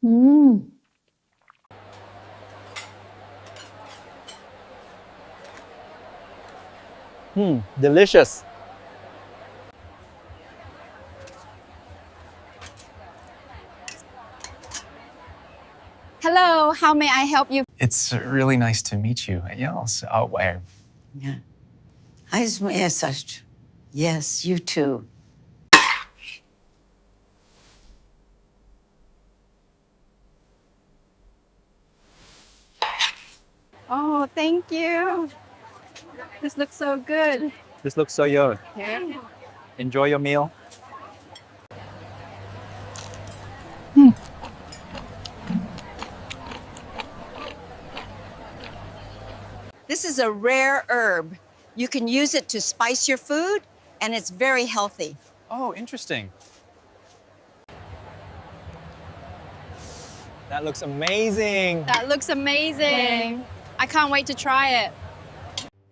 음. Delicious. Hello, how may I help you? It's really nice to meet you. Yes. Oh, where? Yeah. Eyes massaged. Yes, you too. Oh, thank you. This looks so good. This looks so good. Yeah. Enjoy your meal. This is a rare herb. You can use it to spice your food, and it's very healthy. Oh, interesting. That looks amazing. That looks amazing. I can't wait to try it.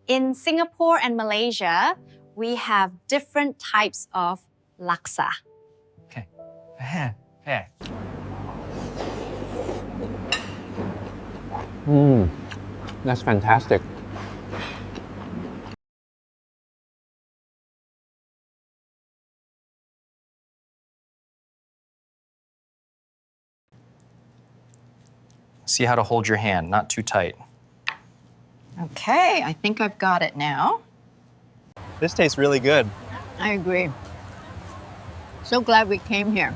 In Singapore and Malaysia, we have different types of laksa. Okay. Hey. That's fantastic. See how to hold your hand, not too tight. Okay, I think I've got it now. This tastes really good. I agree. So glad we came here.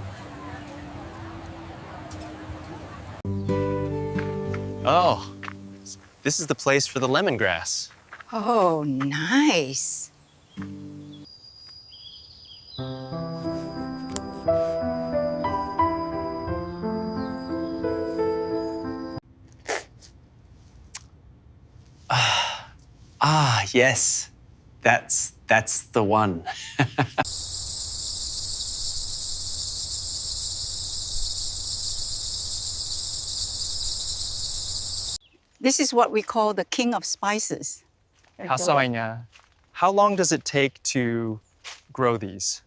Oh, this is the place for the lemongrass. Oh, nice. Ah, yes. That's the one. This is what we call the king of spices. How long does it take to grow these?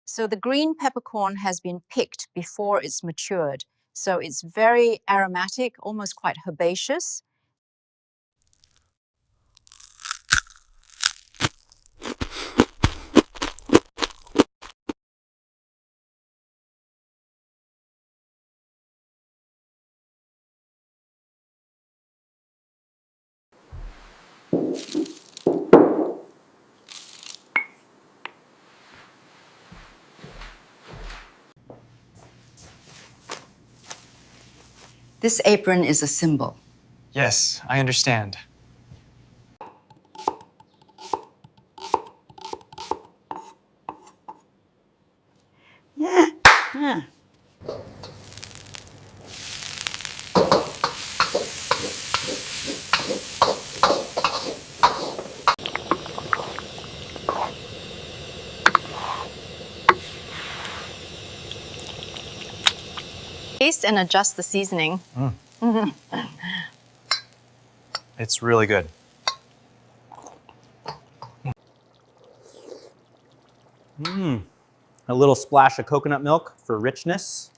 So the green peppercorn has been picked before it's matured. So it's very aromatic, almost quite herbaceous. This apron is a symbol. Yes, I understand. Yeah. Taste and adjust the seasoning. It's really good. A little splash of coconut milk for richness.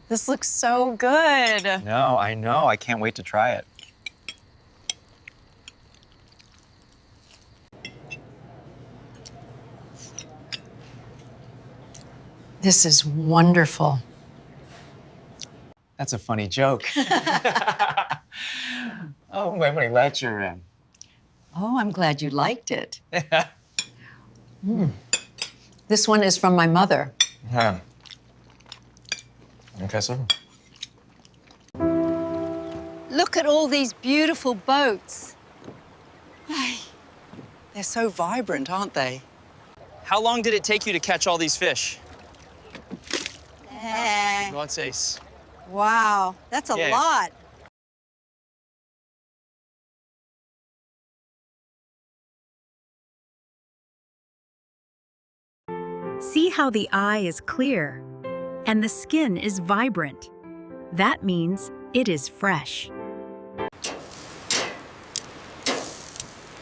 This looks so good. No, I know. I can't wait to try it. This is wonderful. That's a funny joke. Oh, may many lecture in. Oh, I'm glad you liked it. This one is from my mother. Yeah. Okay, so. Look at all these beautiful boats. Ay, they're so vibrant, aren't they? How long did it take you to catch all these fish? Eh, God says. wow, that's a Yeah. lot. See how the eye is clear and the skin is vibrant. That means it is fresh.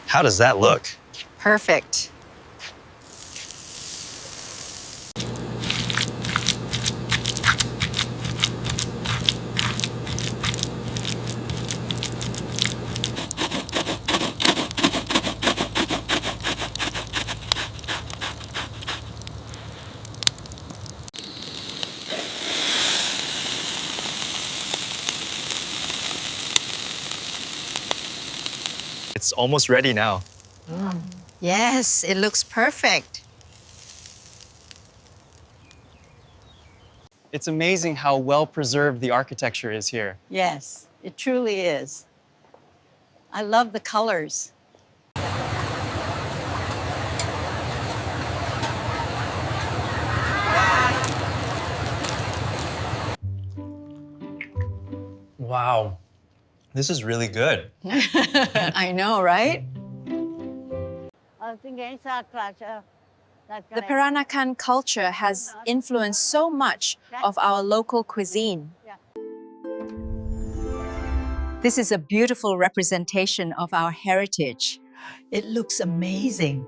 How does that look? Perfect. It's almost ready now. Yes, it looks perfect. It's amazing how well preserved the architecture is here. Yes, it truly is. I love the colors. Wow. This is really good. I know, right? The Peranakan culture has influenced so much of our local cuisine. This is a beautiful representation of our heritage. It looks amazing.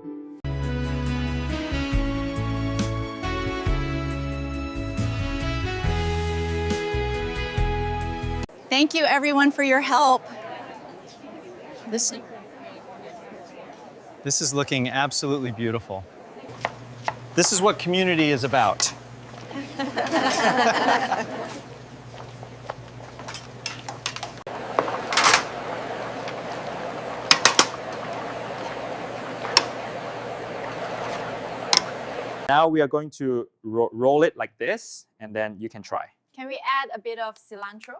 Thank you, everyone, for your help. This is looking absolutely beautiful. This is what community is about. Now we are going to roll it like this, and then you can try. Can we add a bit of cilantro?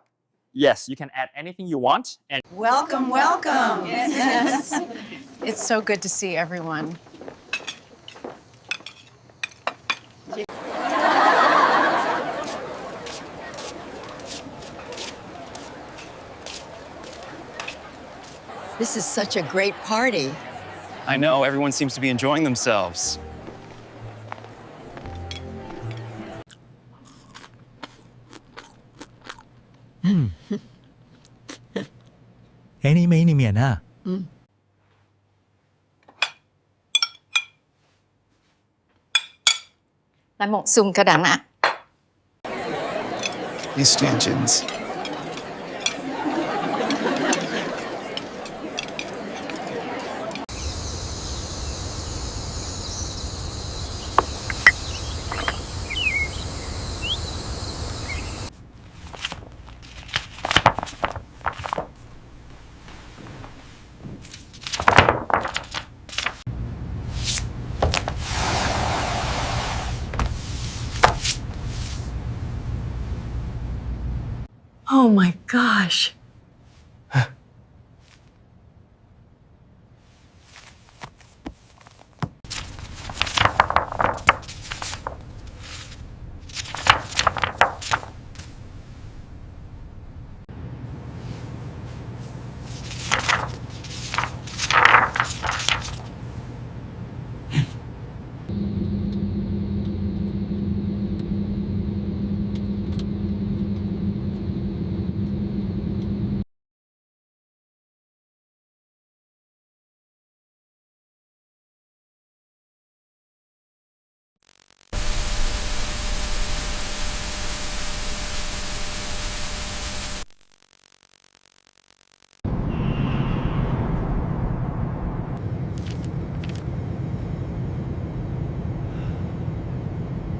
Yes, you can add anything you want. And Welcome, welcome. Yes. It's so good to see everyone. This is such a great party. I know, everyone seems to be enjoying themselves. 애니메이님이야. Lại một xung cả đàn ạ. East engines. Oh my gosh.